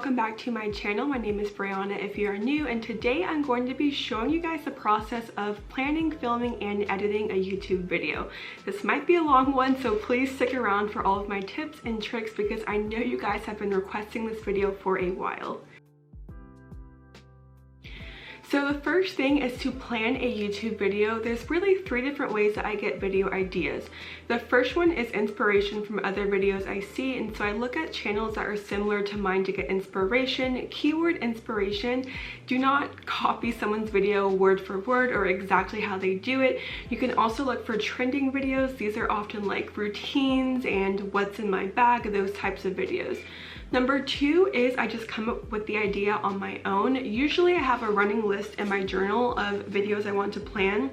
welcome back to my channel. My name is Brianna if you are new, and today I'm going to be showing you guys the process of planning, filming, and editing a YouTube video. This might be a long one, so please stick around for all of my tips and tricks because I know you guys have been requesting this video for a while. So the first thing is to plan a YouTube video. There's really three different ways that I get video ideas. The first one is inspiration from other videos I see, and so I look at channels that are similar to mine to get inspiration. Keyword inspiration. Do not copy someone's video word for word or exactly how they do it. You can also look for trending videos. These are often like routines and what's in my bag, those types of videos. Number two is I just come up with the idea on my own. Usually I have a running list in my journal of videos I want to plan.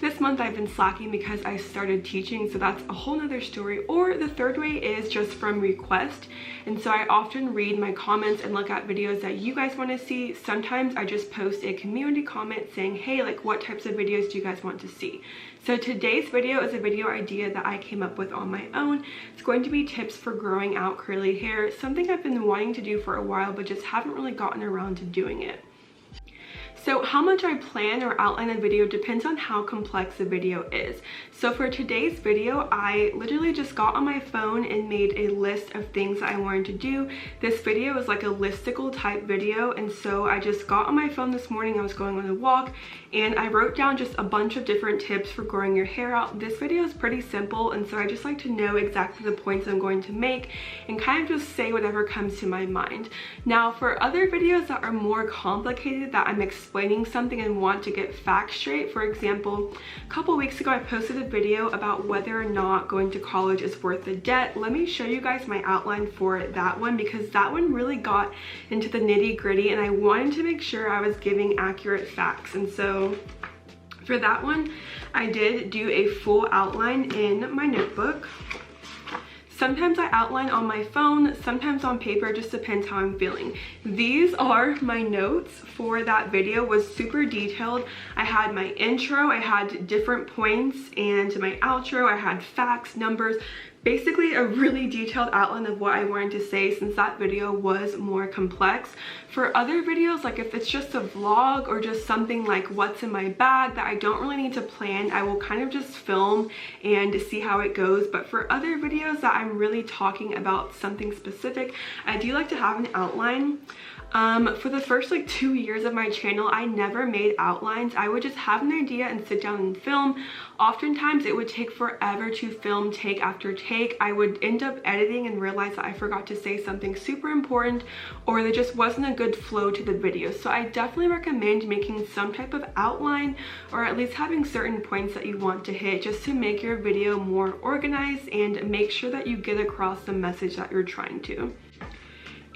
This month I've been slacking because I started teaching, so that's a whole nother story. Or the third way is just from request. And so I often read my comments and look at videos that you guys want to see. Sometimes I just post a community comment saying, hey, like what types of videos do you guys want to see? So today's video is a video idea that I came up with on my own. It's going to be tips for growing out curly hair, something I've been wanting to do for a while but just haven't really gotten around to doing it. So how much I plan or outline a video depends on how complex the video is. So for today's video, I literally just got on my phone and made a list of things that I wanted to do. This video is like a listicle type video, and so I just got on my phone this morning. I was going on a walk and I wrote down just a bunch of different tips for growing your hair out. This video is pretty simple, and so I just like to know exactly the points I'm going to make and kind of just say whatever comes to my mind. Now for other videos that are more complicated, that I'm explaining something and want to get facts straight, for example, a couple weeks ago I posted a video about whether or not going to college is worth the debt. Let me show you guys my outline for that one because that one really got into the nitty-gritty and I wanted to make sure I was giving accurate facts. And so for that one I did do a full outline in my notebook. Sometimes I outline on my phone, sometimes on paper, just depends how I'm feeling. These are my notes for that video. Was super detailed. I had my intro, I had different points, and my outro, I had facts, numbers, basically a really detailed outline of what I wanted to say since that video was more complex. For other videos, like if it's just a vlog or just something like what's in my bag that I don't really need to plan, I will kind of just film and see how it goes. But for other videos that I'm really talking about something specific, I do like to have an outline. For the first like 2 years of my channel, I never made outlines. I would just have an idea and sit down and film. Oftentimes it would take forever to film take after take. I would end up editing and realize that I forgot to say something super important, or there just wasn't a good flow to the video. So I definitely recommend making some type of outline, or at least having certain points that you want to hit, just to make your video more organized and make sure that you get across the message that you're trying to.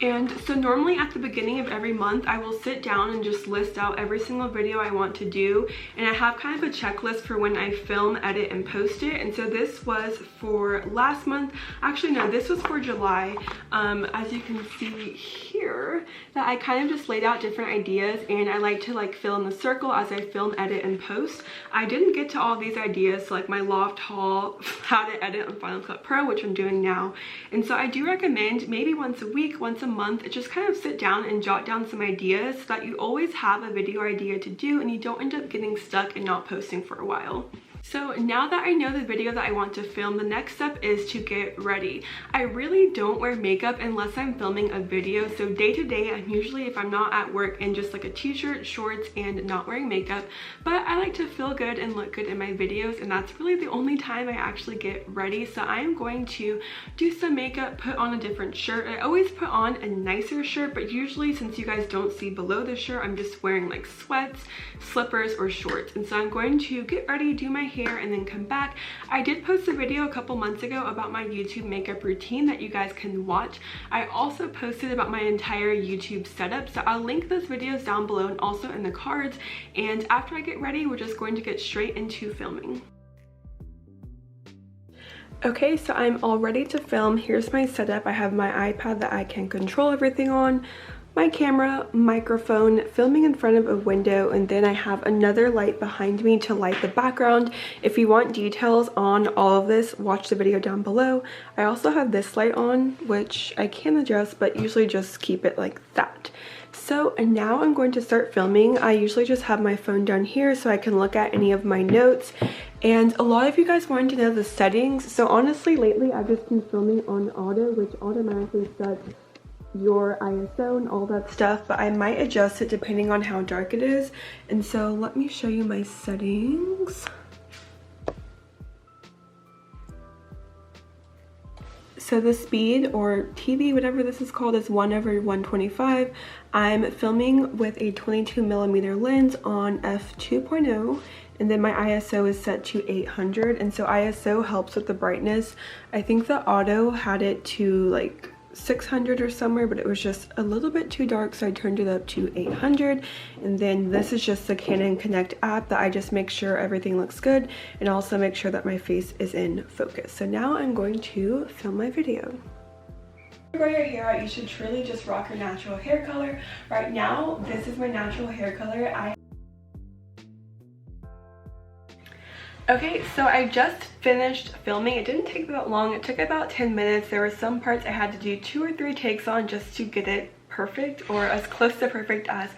And so normally at the beginning of every month, I will sit down and just list out every single video I want to do. And I have kind of a checklist for when I film, edit, and post it. And so this was for last month. Actually, no, this was for July. As you can see here, that I kind of just laid out different ideas, and I like to like fill in the circle as I film, edit, and post. I didn't get to all these ideas, so like my loft haul, how to edit on Final Cut Pro, which I'm doing now. And so I do recommend maybe once a week, once a month, just kind of sit down and jot down some ideas so that you always have a video idea to do and you don't end up getting stuck and not posting for a while. So now that I know the video that I want to film, the next step is to get ready. I really don't wear makeup unless I'm filming a video. So day to day, I'm usually, if I'm not at work, in just like a t-shirt, shorts, and not wearing makeup. But I like to feel good and look good in my videos, and that's really the only time I actually get ready. So I'm going to do some makeup, put on a different shirt. I always put on a nicer shirt, but usually since you guys don't see below the shirt, I'm just wearing like sweats, slippers, or shorts. And so I'm going to get ready, do my hair, and then come back. I did post a video a couple months ago about my YouTube makeup routine that you guys can watch. I also posted about my entire YouTube setup, so I'll link those videos down below and also in the cards. And after I get ready, we're just going to get straight into filming. Okay, so I'm all ready to film. Here's my setup. I have my iPad that I can control everything on, my camera, microphone, filming in front of a window, and then I have another light behind me to light the background. If you want details on all of this, watch the video down below. I also have this light on, which I can adjust, but usually just keep it like that. So now I'm going to start filming. I usually just have my phone down here so I can look at any of my notes. And a lot of you guys wanted to know the settings. So honestly, lately I've just been filming on auto, which automatically sets your ISO and all that stuff, but I might adjust it depending on how dark it is. And so let me show you my settings. So the speed, or TV, whatever this is called, is 1/125. I'm filming with a 22mm lens on f2.0, and then my ISO is set to 800, and so ISO helps with the brightness. I think the auto had it to like 600 or somewhere, but it was just a little bit too dark, so I turned it up to 800. And then this is just the Canon Connect app that I just make sure everything looks good and also make sure that my face is in focus. So now I'm going to film my video. To grow your hair out, you should truly just rock your natural hair color. Right now, this is my natural hair color. Okay, so I just finished filming. It didn't take that long. It took about 10 minutes. There were some parts I had to do 2 or 3 takes on just to get it perfect, or as close to perfect as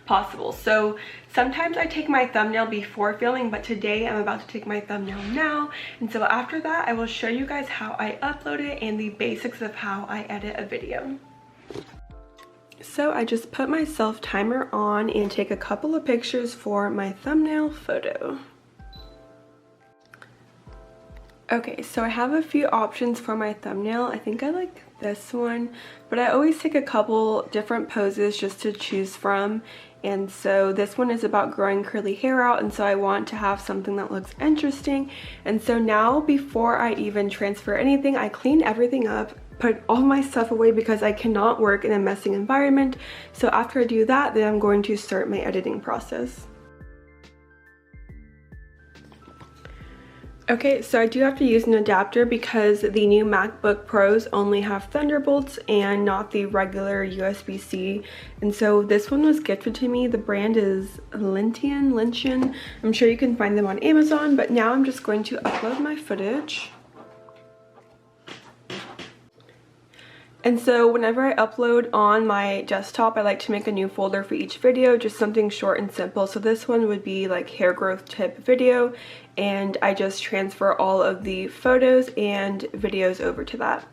possible. So sometimes I take my thumbnail before filming, but today I'm about to take my thumbnail now. And so after that, I will show you guys how I upload it and the basics of how I edit a video. So I just put my self timer on and take a couple of pictures for my thumbnail photo. Okay, so I have a few options for my thumbnail. I think I like this one, but I always take a couple different poses just to choose from. And so this one is about growing curly hair out, and so I want to have something that looks interesting. And so now, before I even transfer anything, I clean everything up, put all my stuff away because I cannot work in a messy environment. So after I do that, then I'm going to start my editing process. Okay, so I do have to use an adapter because the new MacBook Pros only have Thunderbolts and not the regular USB-C. And so this one was gifted to me. The brand is Lentian. I'm sure you can find them on Amazon, but now I'm just going to upload my footage. And so whenever I upload on my desktop, I like to make a new folder for each video, just something short and simple. So this one would be like hair growth tip video, and I just transfer all of the photos and videos over to that.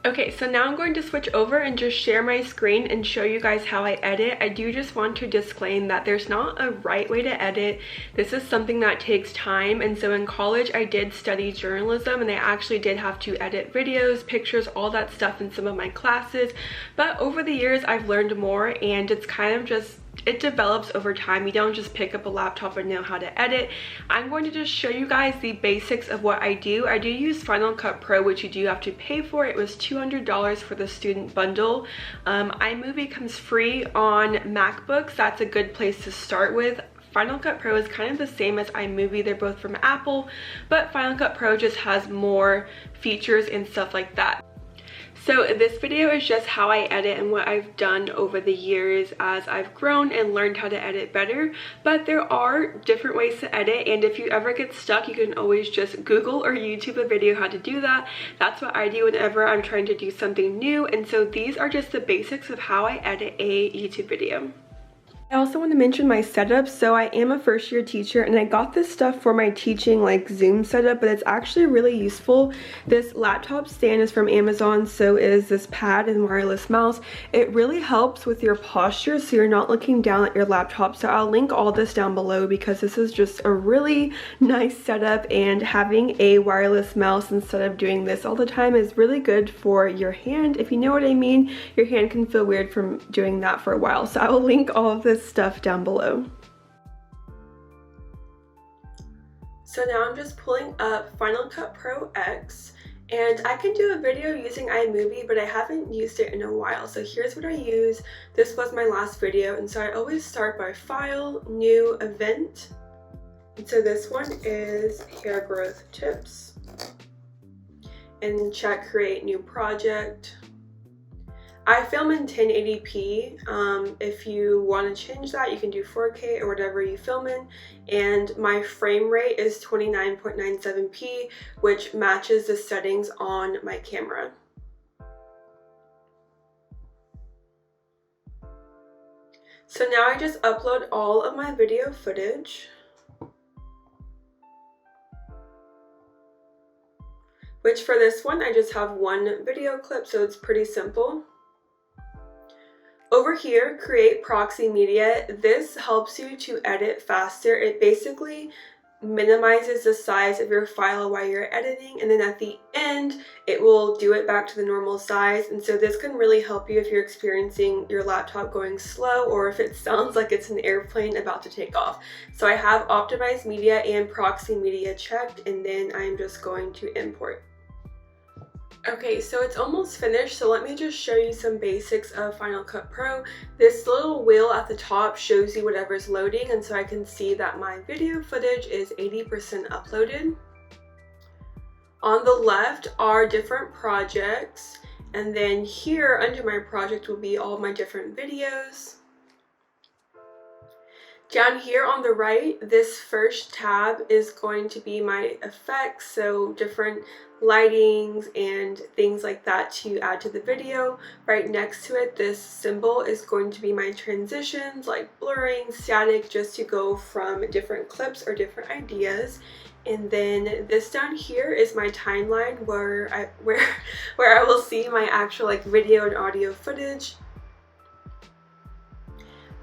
Okay, so now I'm going to switch over and just share my screen and show you guys how I edit. I do just want to disclaim that there's not a right way to edit. This is something that takes time, and so in college I did study journalism, and I actually did have to edit videos, pictures, all that stuff in some of my classes. But over the years I've learned more, and it's kind of just, it develops over time. You don't just pick up a laptop and know how to edit. I'm going to just show you guys the basics of what I do. I do use Final Cut Pro, which you do have to pay for. It was $200 for the student bundle. iMovie comes free on MacBooks. That's a good place to start with. Final Cut Pro is kind of the same as iMovie. They're both from Apple, but Final Cut Pro just has more features and stuff like that. So this video is just how I edit and what I've done over the years as I've grown and learned how to edit better. But there are different ways to edit, and if you ever get stuck, you can always just Google or YouTube a video how to do that. That's what I do whenever I'm trying to do something new. And so these are just the basics of how I edit a YouTube video. I also want to mention my setup. So I am a first-year teacher, and I got this stuff for my teaching like Zoom setup, but it's actually really useful. This laptop stand is from Amazon, so is this pad and wireless mouse. It really helps with your posture so you're not looking down at your laptop. So I'll link all this down below because this is just a really nice setup, and having a wireless mouse instead of doing this all the time is really good for your hand. If you know what I mean, your hand can feel weird from doing that for a while. So I will link all of this stuff down below. So now I'm just pulling up Final Cut Pro X, and I can do a video using iMovie, but I haven't used it in a while. So here's what I use. This was my last video, and so I always start by File, New, Event, And so this one is hair growth tips. And check create new project. I film in 1080p. If you want to change that, you can do 4K or whatever you film in. And my frame rate is 29.97p, which matches the settings on my camera. So now I just upload all of my video footage. Which for this one, I just have one video clip, so it's pretty simple. Over here, create proxy media. This helps you to edit faster. It basically minimizes the size of your file while you're editing, and then at the end, it will do it back to the normal size. And so this can really help you if you're experiencing your laptop going slow or if it sounds like it's an airplane about to take off. So I have optimized media and proxy media checked, and then I'm just going to import. Okay, so it's almost finished, so let me just show you some basics of Final Cut Pro. This little wheel at the top shows you whatever's loading, and so I can see that my video footage is 80% uploaded. On the left are different projects, and then here under my project will be all my different videos. Down here on the right, this first tab is going to be my effects, so different lightings and things like that to add to the video. Right next to it, this symbol is going to be my transitions, like blurring, static, just to go from different clips or different ideas. And then this down here is my timeline where I will see my actual video and audio footage.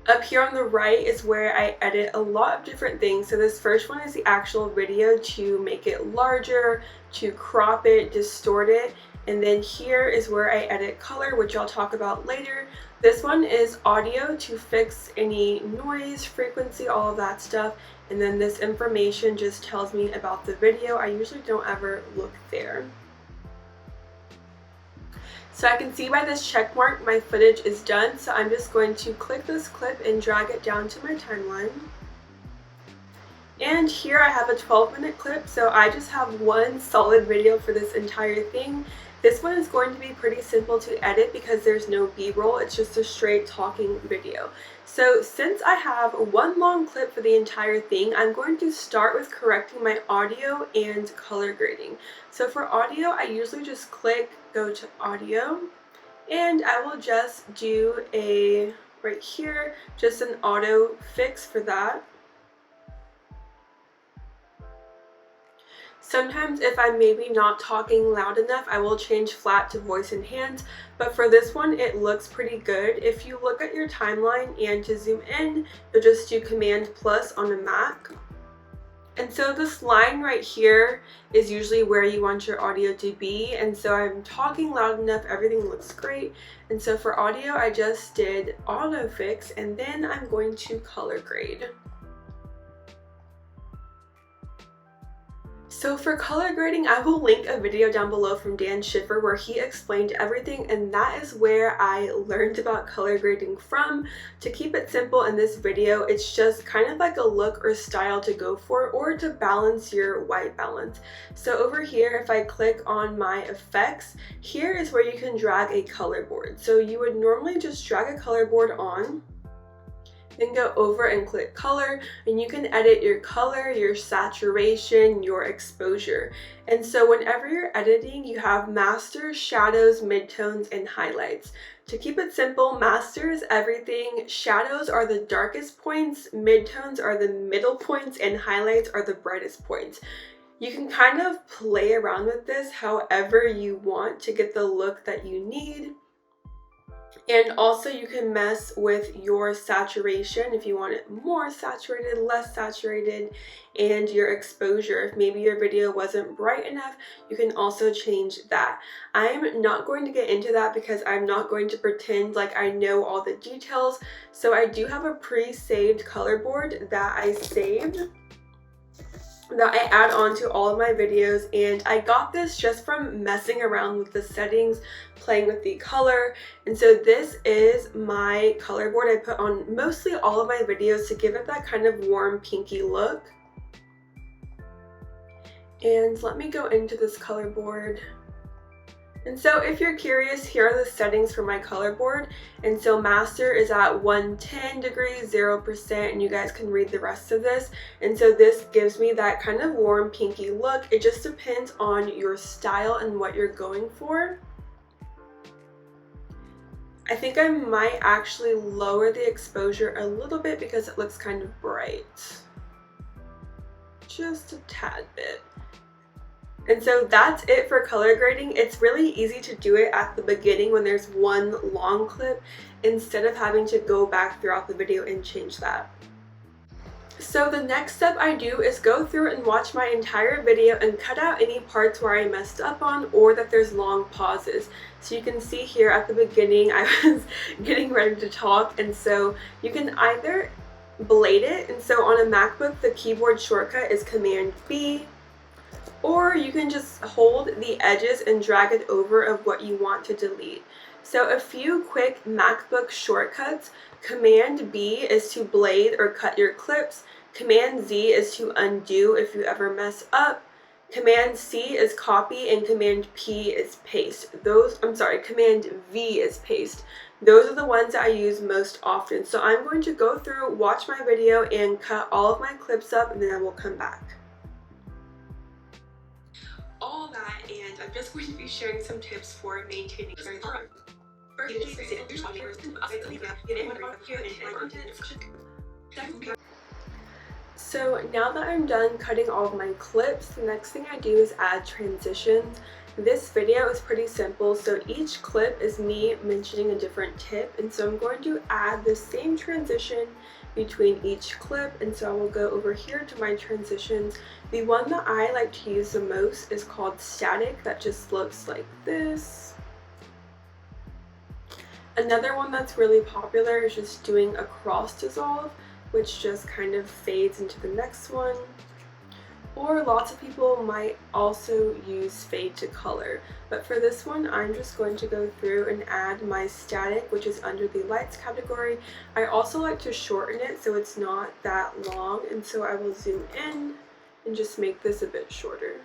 Up here on the right is where I edit a lot of different things. So this first one is the actual video to make it larger, to crop it, distort it. And then here is where I edit color, which I'll talk about later. This one is audio to fix any noise, frequency, all of that stuff. And then this information just tells me about the video. I usually don't ever look there. So I can see by this check mark my footage is done, so I'm just going to click this clip and drag it down to my timeline. And here I have a 12-minute clip, so I just have one solid video for this entire thing. This one is going to be pretty simple to edit because there's no B-roll, it's just a straight talking video. So since I have one long clip for the entire thing, I'm going to start with correcting my audio and color grading. So for audio, I usually just go to audio, and I will just do right here, just an auto fix for that. Sometimes if I'm maybe not talking loud enough, I will change flat to voice and hands, but for this one, it looks pretty good. If you look at your timeline and to zoom in, you'll just do Command+ on a Mac. And so this line right here is usually where you want your audio to be, and so I'm talking loud enough, everything looks great. And so for audio, I just did auto fix, and then I'm going to color grade. So for color grading, I will link a video down below from Dan Schiffer where he explained everything, and that is where I learned about color grading from. To keep it simple in this video, it's just kind of like a look or style to go for, or to balance your white balance. So over here, if I click on my effects, here is where you can drag a color board. So you would normally just drag a color board on, then go over and click color, and you can edit your color, your saturation, your exposure. And so whenever you're editing, you have master, shadows, midtones, and highlights. To keep it simple, master is everything, shadows are the darkest points, midtones are the middle points, and highlights are the brightest points. You can kind of play around with this however you want to get the look that you need. And also you can mess with your saturation if you want it more saturated, less saturated, and your exposure. If maybe your video wasn't bright enough, you can also change that. I'm not going to get into that because I'm not going to pretend like I know all the details. So I do have a pre-saved color board that I saved, that I add on to all of my videos, and I got this just from messing around with the settings, playing with the color. And so this is my color board I put on mostly all of my videos to give it that kind of warm pinky look. And let me go into this color board. And so if you're curious, here are the settings for my color board. And so master is at 110 degrees, 0%, and you guys can read the rest of this. And so this gives me that kind of warm pinky look. It just depends on your style and what you're going for. I think I might actually lower the exposure a little bit because it looks kind of bright. Just a tad bit. And so that's it for color grading. It's really easy to do it at the beginning when there's one long clip instead of having to go back throughout the video and change that. So the next step I do is go through and watch my entire video and cut out any parts where I messed up on or that there's long pauses. So you can see here at the beginning I was getting ready to talk, and so you can either blade it, and so on a MacBook the keyboard shortcut is Command B, or you can just hold the edges and drag it over of what you want to delete. So a few quick MacBook shortcuts: Command B is to blade or cut your clips, Command Z is to undo if you ever mess up, Command C is copy, and Command P is paste. Command V is paste. Those are the ones that I use most often. So I'm going to go through, watch my video, and cut all of my clips up, and then I will come back. All that, and I'm just going to be sharing some tips for maintaining So now that I'm done cutting all of my clips, the next thing I do is add transitions. This video is pretty simple, so each clip is me mentioning a different tip, and so I'm going to add the same transition between each clip. And so I will go over here to my transitions. The one that I like to use the most is called static. That just looks like this. Another one that's really popular is just doing a cross dissolve, which just kind of fades into the next one. Or lots of people might also use fade to color, but for this one I'm just going to go through and add my static, which is under the lights category. I also like to shorten it so it's not that long, and so I will zoom in and just make this a bit shorter.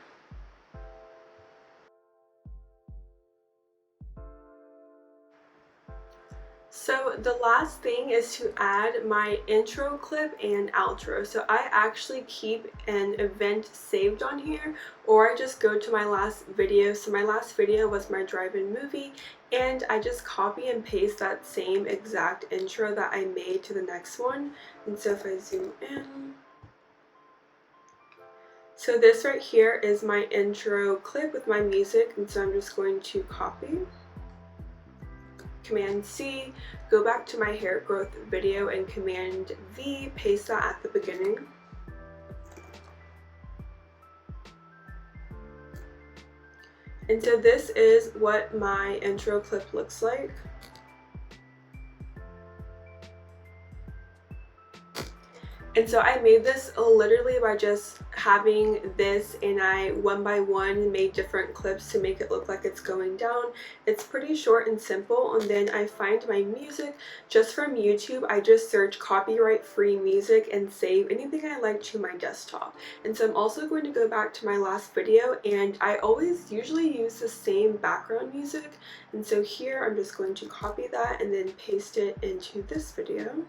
So the last thing is to add my intro clip and outro. So I actually keep an event saved on here, or I just go to my last video. So my last video was my drive-in movie, and I just copy and paste that same exact intro that I made to the next one. And so if I zoom in, so this right here is my intro clip with my music, and so I'm just going to copy, Command C, go back to my hair growth video, and Command V, paste that at the beginning. And so this is what my intro clip looks like. And so I made this literally by just having this, and I one by one made different clips to make it look like it's going down. It's pretty short and simple. And then I find my music just from YouTube. I just search copyright free music and save anything I like to my desktop. And so I'm also going to go back to my last video, and I always usually use the same background music. And so here I'm just going to copy that and then paste it into this video.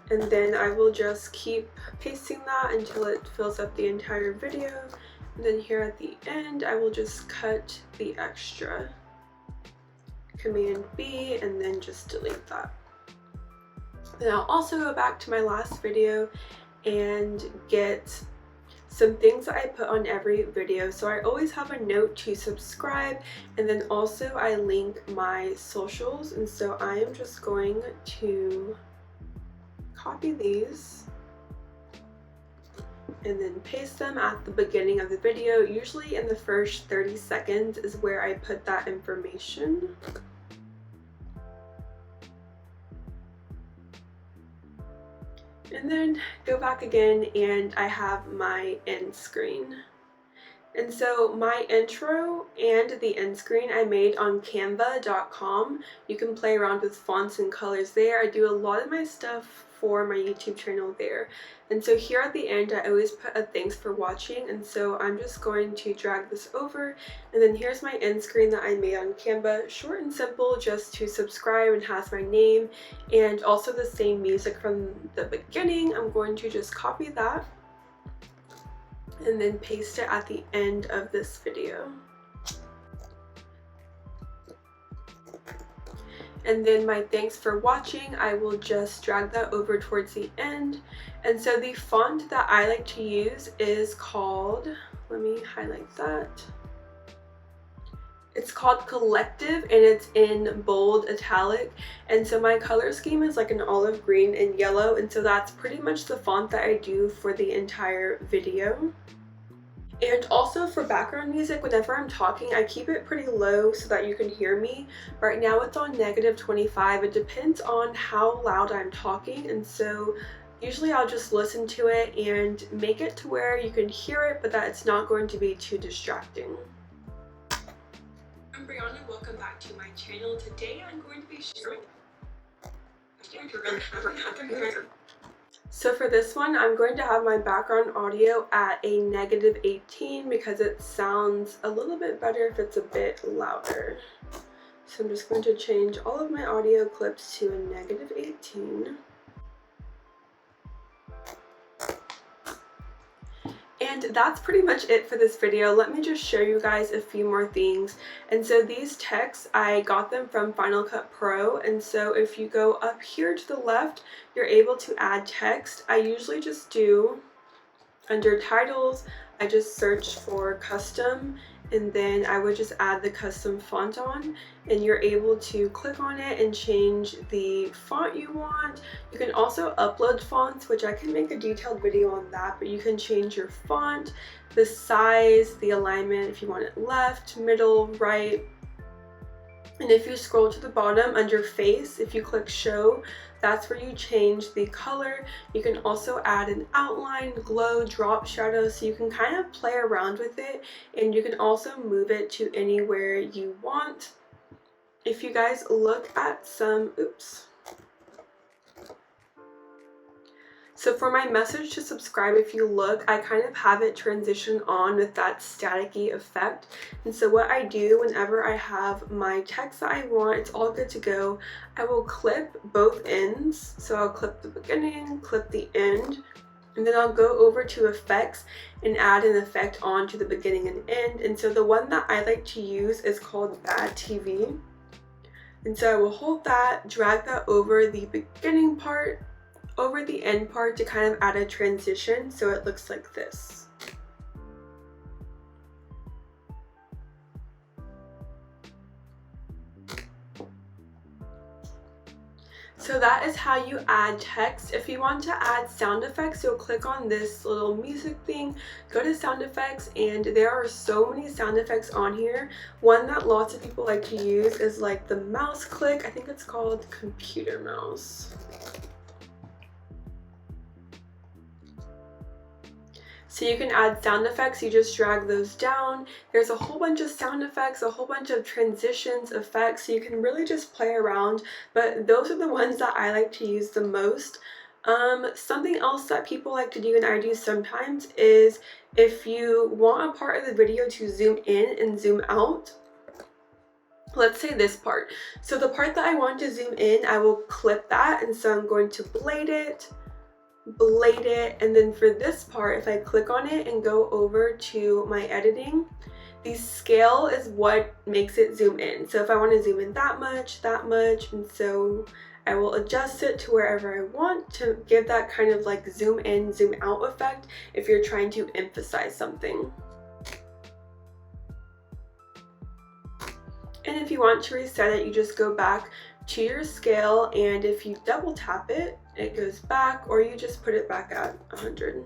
And then I will just keep pasting that until it fills up the entire video. And then here at the end, I will just cut the extra. Command B, and then just delete that. Then I'll also go back to my last video and get some things that I put on every video. So I always have a note to subscribe, and then also I link my socials. And so I am just going to copy these and then paste them at the beginning of the video. Usually in the first 30 seconds is where I put that information. And then go back again, and I have my end screen. And so my intro and the end screen I made on canva.com. You can play around with fonts and colors there. I do a lot of my stuff for my YouTube channel there. And so here at the end, I always put a thanks for watching. And so I'm just going to drag this over. And then here's my end screen that I made on Canva. Short and simple, just to subscribe, and has my name and also the same music from the beginning. I'm going to just copy that and then paste it at the end of this video. And then my thanks for watching, I will just drag that over towards the end. And so the font that I like to use is called, let me highlight that. It's called Collective, and it's in bold italic. And so my color scheme is like an olive green and yellow, and so that's pretty much the font that I do for the entire video. And also for background music, whenever I'm talking, I keep it pretty low so that you can hear me. Right now it's on -25. It depends on how loud I'm talking, and so usually I'll just listen to it and make it to where you can hear it, but that it's not going to be too distracting. I'm Brianna, welcome back to my channel. Today I'm going to be sharing. So for this one, I'm going to have my background audio at a -18 because it sounds a little bit better if it's a bit louder. So I'm just going to change all of my audio clips to a -18. And that's pretty much it for this video. Let me just show you guys a few more things. And so these texts, I got them from Final Cut Pro. And so if you go up here to the left, you're able to add text. I usually just do, under titles, I just search for custom, and then I would just add the custom font on, and you're able to click on it and change the font you want. You can also upload fonts, which I can make a detailed video on that, but you can change your font, the size, the alignment, if you want it left, middle, right. And if you scroll to the bottom under face, if you click show, that's where you change the color. You can also add an outline, glow, drop shadow, so you can kind of play around with it, and you can also move it to anywhere you want. If you guys look at some, So for my message to subscribe, if you look, I kind of have it transition on with that staticky effect. And so what I do whenever I have my text that I want, it's all good to go, I will clip both ends. So I'll clip the beginning, clip the end, and then I'll go over to effects and add an effect on to the beginning and end. And so the one that I like to use is called Bad TV. And so I will hold that, drag that over the beginning part, over the end part to kind of add a transition so it looks like this. So that is how you add text. If you want to add sound effects, you'll click on this little music thing, go to sound effects, and there are so many sound effects on here. One that lots of people like to use is like the mouse click. I think it's called computer mouse. So you can add sound effects, you just drag those down. There's a whole bunch of sound effects, a whole bunch of transitions, effects, so you can really just play around, but those are the ones that I like to use the most. Something else that people like to do, and I do sometimes, is if you want a part of the video to zoom in and zoom out, let's say this part. So the part that I want to zoom in, I will clip that, and so I'm going to blade it, and then for this part, if I click on it and go over to my editing, the scale is what makes it zoom in. So if I want to zoom in that much, and so I will adjust it to wherever I want to give that kind of like zoom in, zoom out effect if you're trying to emphasize something. And if you want to reset it, you just go back to your scale, and if you double tap it, it goes back, or you just put it back at 100.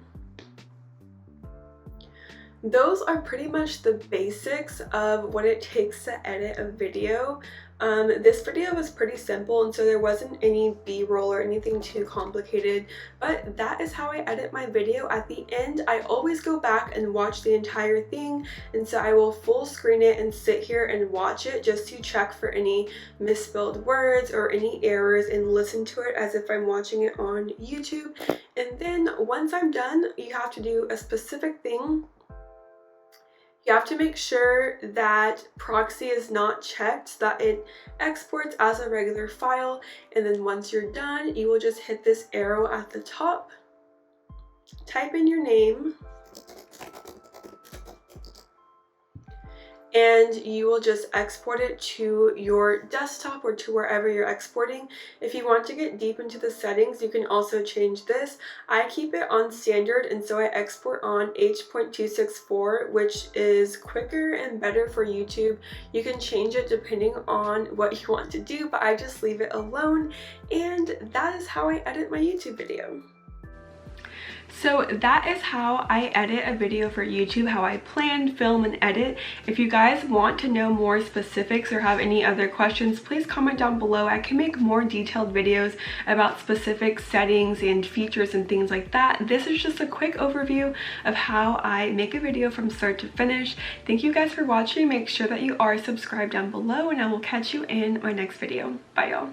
those are pretty much the basics of what it takes to edit a video. This video was pretty simple, and so there wasn't any B-roll or anything too complicated, but that is how I edit my video. At the end, I always go back and watch the entire thing, and so I will full screen it and sit here and watch it just to check for any misspelled words or any errors and listen to it as if I'm watching it on YouTube. And then once I'm done, you have to do a specific thing. You have to make sure that proxy is not checked so that it exports as a regular file, and then once you're done, you will just hit this arrow at the top, type in your name, and you will just export it to your desktop or to wherever you're exporting. If you want to get deep into the settings, you can also change this. I keep it on standard, and so I export on H.264, which is quicker and better for YouTube. You can change it depending on what you want to do, but I just leave it alone, and that is how I edit my YouTube video. So that is how I edit a video for YouTube, how I plan, film, and edit. If you guys want to know more specifics or have any other questions, please comment down below. I can make more detailed videos about specific settings and features and things like that. This is just a quick overview of how I make a video from start to finish. Thank you guys for watching. Make sure that you are subscribed down below, and I will catch you in my next video. Bye, y'all.